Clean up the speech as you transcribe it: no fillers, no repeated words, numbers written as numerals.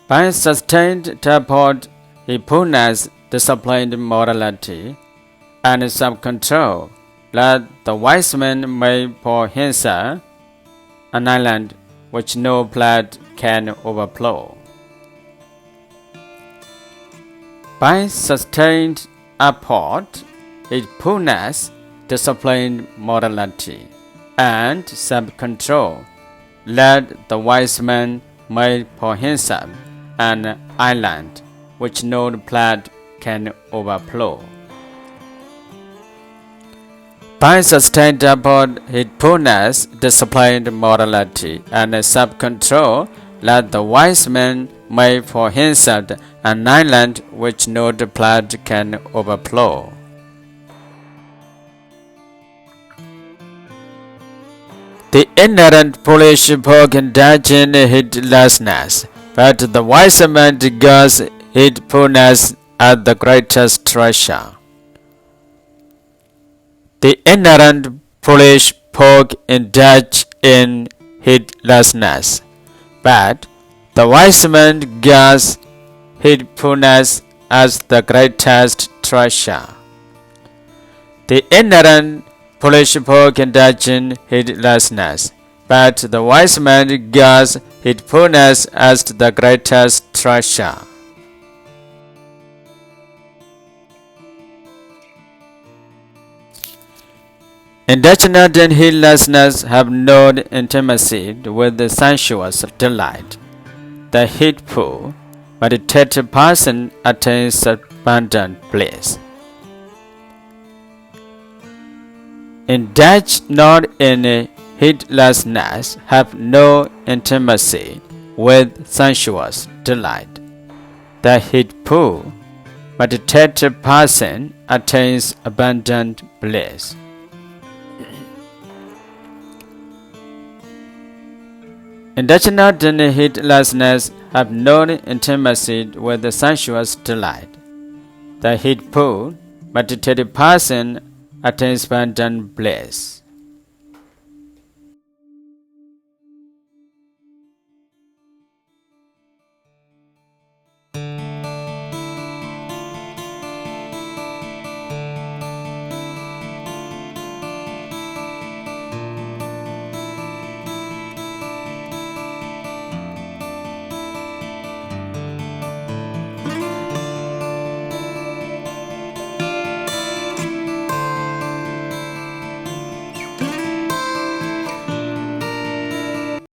By sustained toward heedfulness, disciplined morality, and self-control, let the wise man make for himself an island which no flood can overflow. By sustained effort, heedfulness, disciplined morality, and self-control, let the wise man make for himself an island which no flood can overflow. By sustained effort, heedfulness, disciplined morality, and self-control, let the wise man make for himself an island which no flood can overflow. The ignorant foolish folk indulge in heedlessness, but the wise man regards heedfulness as the greatest treasure. The ignorant foolish folk indulge in heedlessness, but the wise man regards heedfulness as the greatest treasure. The ignorant foolish folk indulge in heedlessness, but the wise man regards heedfulness as the greatest treasure. Indulge and heedlessness have no intimacy with the sensuous delight. The heedful, meditative person attains abundant bliss. Indulge not in heedlessness have no intimacy with sensuous delight. The heedful, meditative person attains abundant bliss. Indulge not in heedlessness have no intimacy with the sensuous delight. The heedful, meditative person attains abundant bliss.